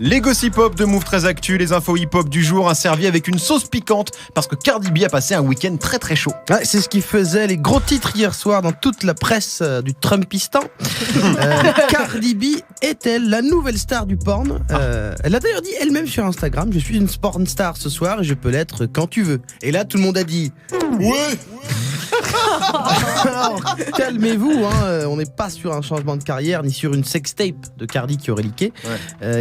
Les gossip hop de Move 13 Actu, les infos hip-hop du jour, servis avec une sauce piquante parce que Cardi B a passé un week-end très très chaud. Ouais, c'est ce qui faisait les gros titres hier soir dans toute la presse du Trumpistan. Cardi B est-elle la nouvelle star du porn? Elle a d'ailleurs dit elle-même sur Instagram: je suis une porn star ce soir et je peux l'être quand tu veux. Et là tout le monde a dit ouais. Alors, calmez-vous, on n'est pas sur un changement de carrière ni sur une sextape de Cardi qui aurait leaké.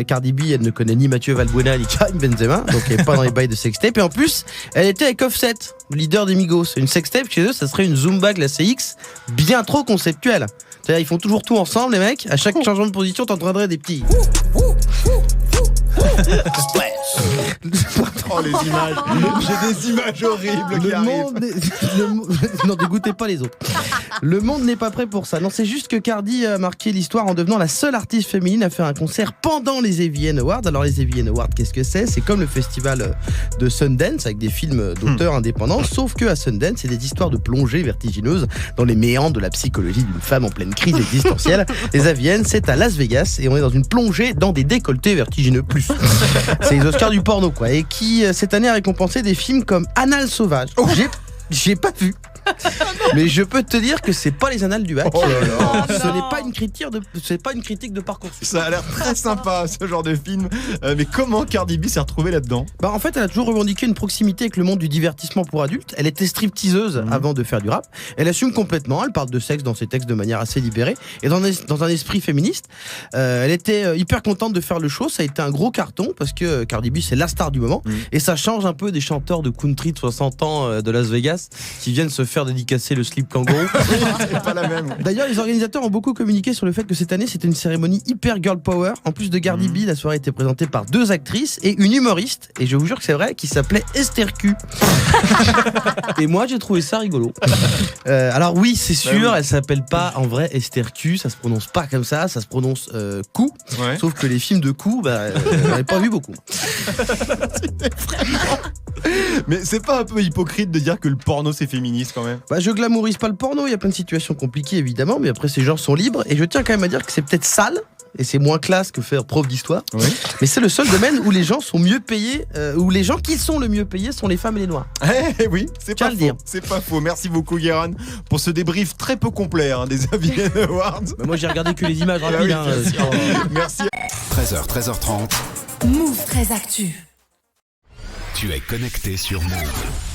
Cardi B, elle ne connaît ni Mathieu Valbuena ni Karim Benzema, donc elle n'est pas dans les bails de sextape. Et en plus, elle était avec Offset, le leader des Migos. Une sextape chez eux, ça serait une Zumba glacée X bien trop conceptuelle. C'est-à-dire, ils font toujours tout ensemble, les mecs. À chaque changement de position, t'entendrais des petits. Oh, les images. J'ai des images horribles qui arrivent. Non, dégoûtez pas les autres. Le monde n'est pas prêt pour ça. Non, c'est juste que Cardi a marqué l'histoire en devenant la seule artiste féminine à faire un concert pendant les AVN Awards. Alors les AVN Awards, qu'est-ce que c'est? C'est comme le festival de Sundance avec des films d'auteurs indépendants, sauf que à Sundance, c'est des histoires de plongée vertigineuse dans les méandres de la psychologie d'une femme en pleine crise existentielle. Les AVN, c'est à Las Vegas et on est dans une plongée dans des décolletés vertigineux plus. C'est les Oscars du porno, quoi. Et qui, cette année, a récompensé des films comme Annales sauvages. J'ai pas vu. Mais je peux te dire que c'est pas les annales du bac. Oh là là. Ce n'est pas une critique de parcours. Ça a l'air très sympa ce genre de film. Mais comment Cardi B s'est retrouvée là-dedans? Bah en fait, elle a toujours revendiqué une proximité avec le monde du divertissement pour adultes. Elle était stripteaseuse avant de faire du rap. Elle assume complètement. Elle parle de sexe dans ses textes de manière assez libérée et dans un esprit féministe. Elle était hyper contente de faire le show. Ça a été un gros carton parce que Cardi B c'est la star du moment et ça change un peu des chanteurs de country de 60 ans de Las Vegas qui viennent se faire dédicacer le slip kangourou. C'est pas la même. D'ailleurs, les organisateurs ont beaucoup communiqué sur le fait que cette année c'était une cérémonie hyper girl power. En plus de Cardi B, la soirée était présentée par 2 actrices et une humoriste, et je vous jure que c'est vrai, qui s'appelait Esther Q. Et moi j'ai trouvé ça rigolo. Alors oui, c'est sûr, elle s'appelle pas en vrai Esther Q, ça se prononce pas comme ça se prononce Q. Ouais. Sauf que les films de Q, j'en ai pas vu beaucoup. Mais c'est pas un peu hypocrite de dire que le porno c'est féministe quand même? Je glamourise pas le porno, il y a plein de situations compliquées évidemment, mais après ces genres sont libres et je tiens quand même à dire que c'est peut-être sale et c'est moins classe que faire prof d'histoire. Oui. Mais c'est le seul domaine où les gens sont mieux payés, où les gens qui sont le mieux payés sont les femmes et les noirs. Oui, c'est pas faux. C'est pas faux. Merci beaucoup Guérin pour ce débrief très peu complet des AVN Awards. Moi j'ai regardé que les images rapides. Merci. 13h, 13h30. Move 13 Actu. Tu es connecté sur Move.